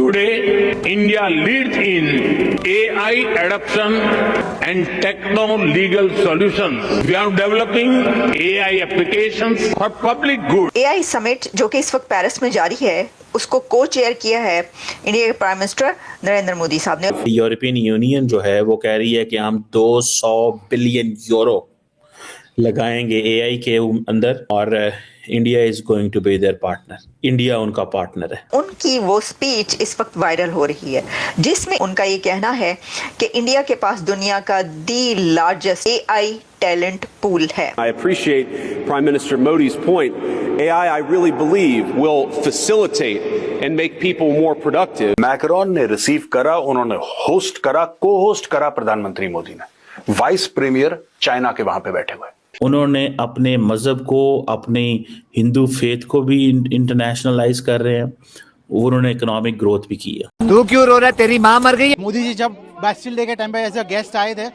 Today, India leads in AI adoption and techno-legal solutions. We are developing AI applications for public good. AI summit जो कि इस वक्त Paris में जारी है, उसको को चेयर किया है इंडिया के प्राइम मिनिस्टर नरेंद्र मोदी साहब ने। यूरोपियन यूनियन जो है वो कह रही है कि हम 200 बिलियन यूरो लगाएंगे एआई के अंदर और India is going to be their partner. India उनका पार्टनर है। उनकी वो स्पीच इस वक्त वायरल हो रही है जिसमें उनका ये कहना है कि इंडिया के पास दुनिया का दी लार्जेस्ट एआई टैलेंट पूल है। I appreciate Prime Minister Modi's point. AI, I really believe, will facilitate and make people more productive. Macron ने रिसीव करा, उन्होंने होस्ट करा, को होस्ट करा प्रधानमंत्री मोदी ने। वाइस प्रीमियर चाइना के वहां पे बैठे हुए। उन्होंने अपने मजहब को, अपनी हिंदू फेथ को भी इंटरनेशनलाइज कर रहे हैं। उन्होंने इकोनॉमिक ग्रोथ भी की है। तू क्यों रो रहा है? तेरी माँ मर गई। मोदी जी जब बैस्टिल डे के टाइम पे एज अ गेस्ट आए थे,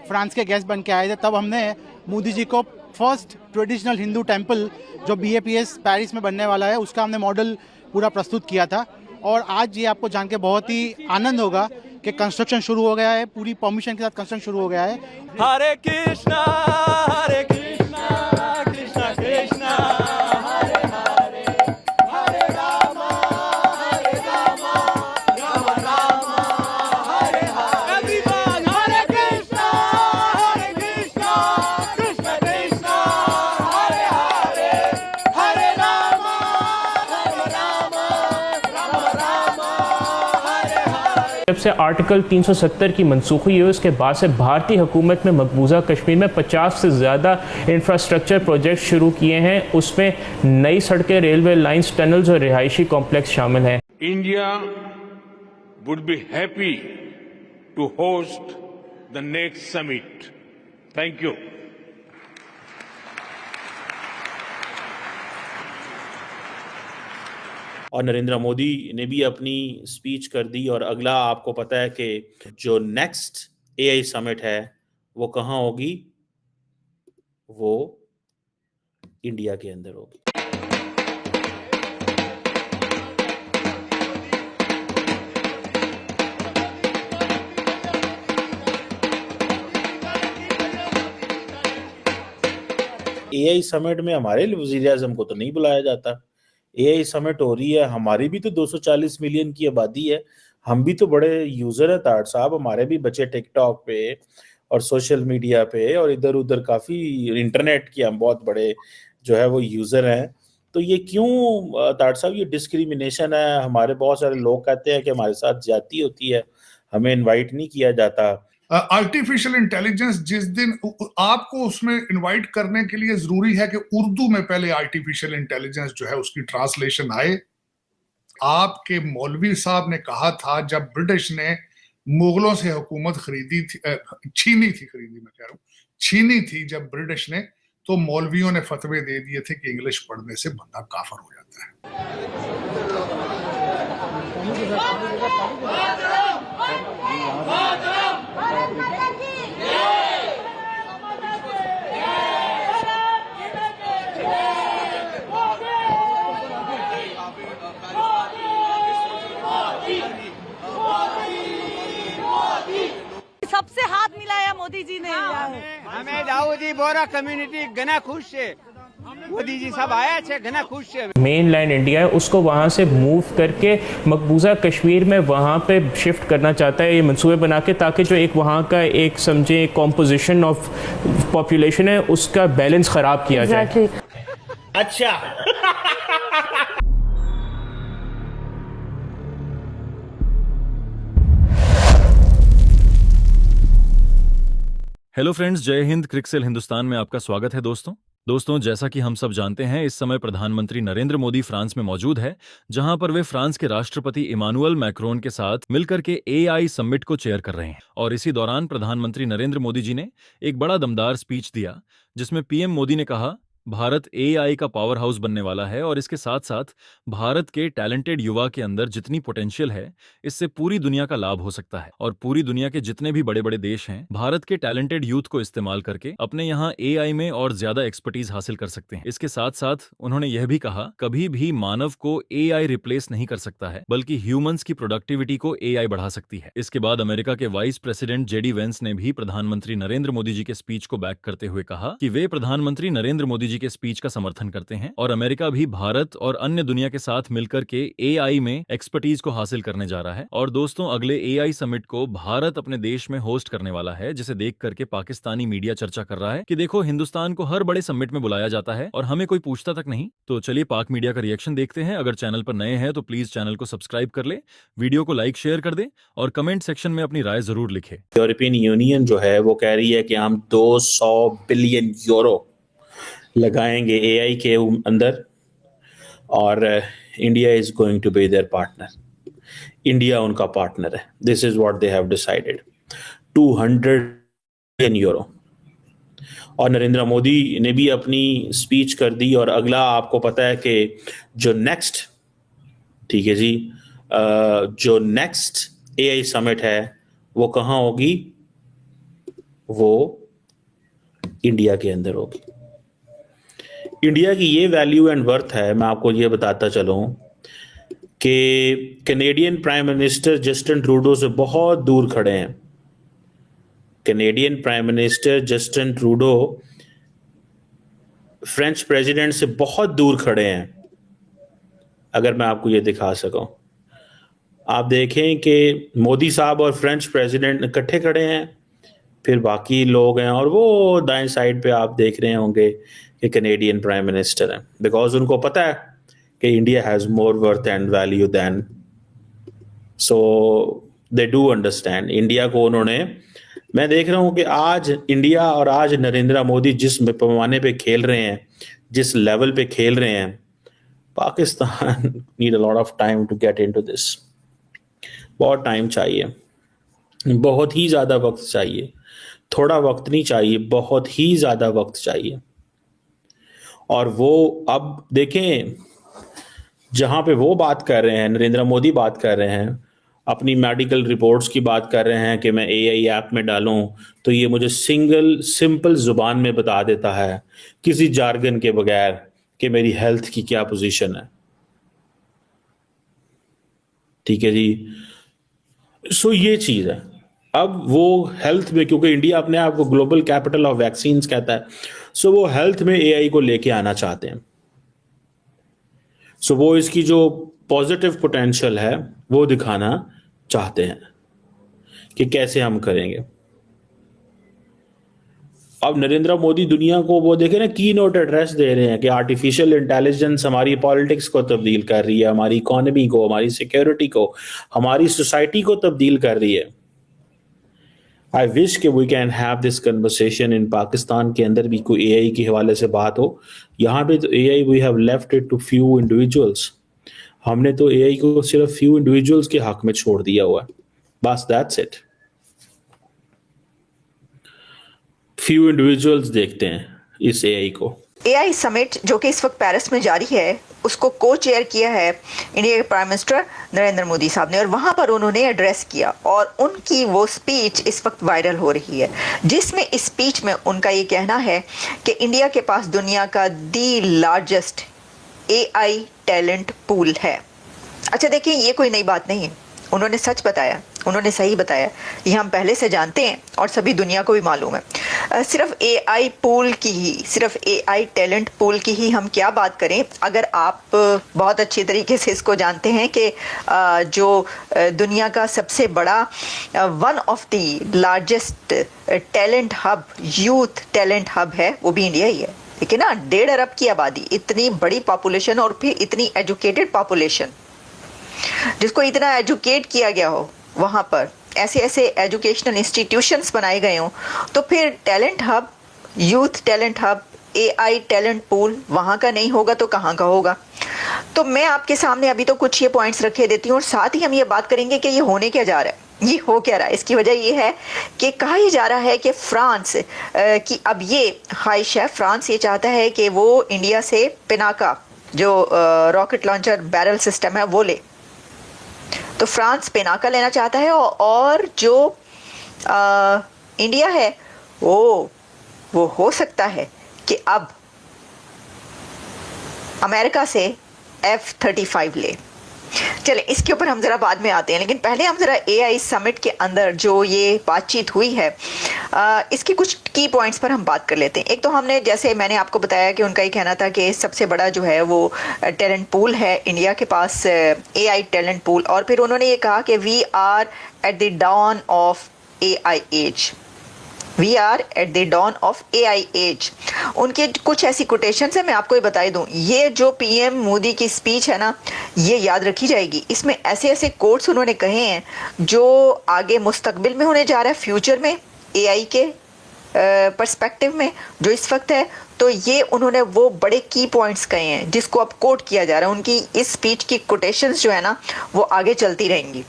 फ्रांस के गेस्ट बन के आए थे, तब हमने मोदी जी को फर्स्ट ट्रेडिशनल हिंदू टेम्पल जो BAPS पेरिस में बनने वाला है उसका हमने मॉडल पूरा प्रस्तुत किया था। और आज ये आपको जान के बहुत ही आनंद होगा कि कंस्ट्रक्शन शुरू हो गया है, पूरी परमिशन के साथ कंस्ट्रक्शन शुरू हो गया है। हरे कृष्णा कृष्णा कृष्णा हरे हरे, हरे रामा रामा रामा हरे हरे। एवरीवन हरे कृष्णा कृष्णा कृष्णा हरे हरे, हरे रामा रामा रामा हरे हरे। जब से आर्टिकल 370 की मनसूखी हुई उसके बाद से भारतीय हुकूमत में मकबूजा कश्मीर में 50 से ज़्यादा इंफ्रास्ट्रक्चर प्रोजेक्ट शुरू किए हैं। उसमें नई सड़कें, रेलवे लाइंस, टनल्स और रिहायशी कॉम्प्लेक्स शामिल हैं। India would be happy to host the next summit. Thank you. और नरेंद्र मोदी ने भी अपनी स्पीच कर दी। और अगला आपको पता है कि जो नेक्स्ट एआई समिट है वो कहाँ होगी? वो इंडिया के अंदर होगी। एआई समिट में हमारे वजीर आजम को तो नहीं बुलाया जाता। एआई समिट हो रही है, हमारी भी तो 240 मिलियन की आबादी है, हम भी तो बड़े यूजर है ताड़ साहब। हमारे भी बच्चे टिकटॉक पे और सोशल मीडिया पे और इधर उधर काफी इंटरनेट की हम बहुत बड़े जो है वो यूजर हैं। तो ये क्यों ताड़ साहब ये डिस्क्रिमिनेशन है? हमारे बहुत सारे लोग कहते हैं कि हमारे साथ ज्यादती होती है, हमें इनवाइट नहीं किया जाता। आर्टिफिशियल इंटेलिजेंस जिस दिन आपको उसमें इनवाइट करने के लिए जरूरी है कि उर्दू में पहले आर्टिफिशियल इंटेलिजेंस जो है उसकी ट्रांसलेशन आए। आपके मौलवी साहब ने कहा था जब ब्रिटिश ने मुगलों से हुकूमत खरीदी थी, छीनी थी जब ब्रिटिश ने, तो मौलवियों ने फतवे दे दिए थे कि इंग्लिश पढ़ने से बंदा काफिर हो जाता है। सबसे हाथ मिलाया मोदी जी ने। हमें दाऊदी बोरा कम्युनिटी घना खुश है, मोदी जी सब आया छे घना खुश है। मेन लैंड इंडिया है, उसको वहाँ से मूव करके मकबूजा कश्मीर में वहाँ पे शिफ्ट करना चाहता है ये मंसूबे बना के, ताकि जो एक वहाँ का एक समझे कॉम्पोजिशन ऑफ पॉपुलेशन है उसका बैलेंस ख़राब किया जाए। अच्छा हेलो फ्रेंड्स, जय हिंद। क्रिकसेल हिंदुस्तान में आपका स्वागत है दोस्तों, जैसा कि हम सब जानते हैं इस समय प्रधानमंत्री नरेंद्र मोदी फ्रांस में मौजूद है, जहां पर वे फ्रांस के राष्ट्रपति इमानुएल मैक्रोन के साथ मिलकर के एआई समिट को चेयर कर रहे हैं। और इसी दौरान प्रधानमंत्री नरेंद्र मोदी जी ने एक बड़ा दमदार स्पीच दिया जिसमें पीएम मोदी ने कहा, भारत एआई का पावर हाउस बनने वाला है और इसके साथ साथ भारत के टैलेंटेड युवा के अंदर जितनी पोटेंशियल है, इससे पूरी दुनिया का लाभ हो सकता है और पूरी दुनिया के जितने भी बड़े बड़े देश हैं, भारत के टैलेंटेड यूथ को इस्तेमाल करके अपने यहाँ एआई में और ज्यादा एक्सपर्टीज हासिल कर सकते हैं। इसके साथ साथ उन्होंने यह भी कहा, कभी भी मानव को एआई रिप्लेस नहीं कर सकता है, बल्कि ह्यूमंस की प्रोडक्टिविटी को एआई बढ़ा सकती है। इसके बाद अमेरिका के वाइस प्रेसिडेंट जेडी वेंस ने भी प्रधानमंत्री नरेंद्र मोदी जी के स्पीच को बैक करते हुए कहा कि वे प्रधानमंत्री नरेंद्र मोदी जी के स्पीच का समर्थन करते हैं और अमेरिका भी भारत और अन्य दुनिया के साथ मिलकर के एआई में एक्सपर्टीज को हासिल करने जा रहा है। और दोस्तों, अगले एआई समिट को भारत अपने देश में होस्ट करने वाला है, जिसे देख करके पाकिस्तानी मीडिया चर्चा कर रहा है कि देखो, हिंदुस्तान को हर बड़े समिट में बुलाया जाता है और हमें कोई पूछता तक नहीं। तो चलिए पाक मीडिया का रिएक्शन देखते हैं। अगर चैनल पर नए हैं तो प्लीज चैनल को सब्सक्राइब कर ले, वीडियो को लाइक शेयर कर दे और कमेंट सेक्शन में अपनी राय जरूर लिखे। यूरोपियन यूनियन जो है वो कह रही है कि हम 200 बिलियन यूरो लगाएंगे एआई के अंदर और India is going to be their partner. India उनका पार्टनर है। This is what they have decided, 200 billion euro. और नरेंद्र मोदी ने भी अपनी स्पीच कर दी। और अगला आपको पता है कि जो नेक्स्ट, ठीक है जी, जो नेक्स्ट एआई समिट है वो कहाँ होगी? वो इंडिया के अंदर होगी। इंडिया की ये वैल्यू एंड वर्थ है, मैं आपको ये बताता चलूं कि Canadian prime minister Justin Trudeau से बहुत दूर खड़े हैं। Canadian prime minister Justin Trudeau French president से बहुत दूर खड़े हैं। अगर मैं आपको ये दिखा सकूं, आप देखें कि मोदी साहब और फ्रेंच प्रेसिडेंट इकट्ठे खड़े हैं, फिर बाकी लोग हैं, और वो दाएं साइड पे आप देख रहे होंगे कि कैनेडियन प्राइम मिनिस्टर हैं, बिकॉज उनको पता है कि India has more worth and value than, so they do understand. India को उन्होंने, मैं देख रहा हूं कि आज इंडिया और आज नरेंद्र मोदी जिस पैमाने पे खेल रहे हैं, जिस लेवल पे खेल रहे हैं, Pakistan need a lot of time to get into this. बहुत टाइम चाहिए, बहुत ही ज्यादा वक्त चाहिए, थोड़ा वक्त नहीं चाहिए, बहुत ही ज्यादा वक्त चाहिए। और वो अब देखें, जहां पे वो बात कर रहे हैं, नरेंद्र मोदी बात कर रहे हैं, अपनी मेडिकल रिपोर्ट्स की बात कर रहे हैं कि मैं एआई ऐप में डालूं तो ये मुझे सिंपल जुबान में बता देता है, किसी जार्गन के बगैर, कि मेरी हेल्थ की क्या पोजीशन है। ठीक है जी, सो ये चीज है। अब वो हेल्थ में, क्योंकि इंडिया अपने आप को ग्लोबल कैपिटल ऑफ वैक्सीन्स कहता है, सो वो हेल्थ में एआई को लेके आना चाहते हैं। सो वो इसकी जो पॉजिटिव पोटेंशियल है वो दिखाना चाहते हैं कि कैसे हम करेंगे। अब नरेंद्र मोदी दुनिया को वो देखे ना, की नोट एड्रेस दे रहे हैं कि आर्टिफिशियल इंटेलिजेंस हमारी पॉलिटिक्स को तब्दील कर रही है, हमारी इकोनॉमी को, हमारी सिक्योरिटी को, हमारी सोसाइटी को तब्दील कर रही है। आई विश कि we can have this conversation in Pakistan के अंदर भी कोई एआई के हवाले से बात हो। यहाँ पे तो AI we have left it to few individuals. हमने तो एआई को सिर्फ फ्यू इंडिविजुअल्स के हक में छोड़ दिया हुआ है, बस दैट्स इट। फ्यू इंडिविजुअल्स देखते हैं इस एआई को। एआई समिट जो कि इस वक्त पेरिस में जारी है, उसको को चेयर किया है इंडिया के प्राइम मिनिस्टर नरेंद्र मोदी साहब ने, और वहां पर उन्होंने एड्रेस किया और उनकी वो स्पीच इस वक्त वायरल हो रही है, जिसमें इस स्पीच में उनका ये कहना है कि इंडिया के पास दुनिया का दी लार्जेस्ट एआई टैलेंट पूल है। अच्छा देखिए, ये कोई नई बात नहीं है, उन्होंने सच बताया, उन्होंने सही बताया, ये हम पहले से जानते हैं और सभी दुनिया को भी मालूम है। सिर्फ एआई पूल की ही, सिर्फ एआई टैलेंट पूल की ही हम क्या बात करें, अगर आप बहुत अच्छी तरीके से इसको जानते हैं कि जो दुनिया का सबसे बड़ा one of the largest talent hub, youth talent hub है, वो भी इंडिया ही है। ठीक है ना, 1.5 अरब की आबादी, इतनी बड़ी पॉपुलेशन और फिर इतनी एजुकेटेड पॉपुलेशन, जिसको इतना एजुकेट किया गया हो, वहाँ पर ऐसे ऐसे एजुकेशनल इंस्टीट्यूशंस बनाए गए हों, तो फिर talent hub, youth talent hub, AI talent pool वहाँ का नहीं होगा तो कहाँ का होगा। तो मैं आपके सामने अभी तो कुछ ये पॉइंट्स रखे देती हूँ और साथ ही हम ये बात करेंगे कि ये होने क्या जा रहा है। ये हो क्या रहा है? इसकी वजह ये है कि कहा ही जा रहा है कि फ्रांस की अब ये ख्वाहिश है, फ्रांस ये चाहता है कि वो इंडिया से पिनाका जो रॉकेट लॉन्चर बैरल सिस्टम है वो ले। तो फ्रांस पिनाका लेना चाहता है और जो इंडिया है वो हो सकता है कि अब अमेरिका से F-35 ले। चले इसके ऊपर हम ज़रा बाद में आते हैं, लेकिन पहले हम ज़रा AI समिट के अंदर जो ये बातचीत हुई है इसके कुछ की पॉइंट्स पर हम बात कर लेते हैं। एक तो हमने, जैसे मैंने आपको बताया कि उनका ये कहना था कि सबसे बड़ा जो है वो टैलेंट पूल है इंडिया के पास, AI टैलेंट पूल। और फिर उन्होंने ये कहा कि we are at the dawn of AI age, we are at the dawn of AI age. उनके कुछ ऐसी कोटेशंस है, मैं आपको ये बता दूं, ये जो PM मोदी की स्पीच है ना, ये याद रखी जाएगी। इसमें ऐसे ऐसे कोट्स उन्होंने कहे हैं जो आगे मुस्तकबिल में होने जा रहा है, फ्यूचर में AI के पर्सपेक्टिव में जो इस वक्त है। तो ये उन्होंने वो बड़े की पॉइंट्स कहे हैं जिसको अब कोट किया जा रहा है। उनकी इस स्पीच की कोटेशंस जो है ना वो आगे चलती रहेंगी।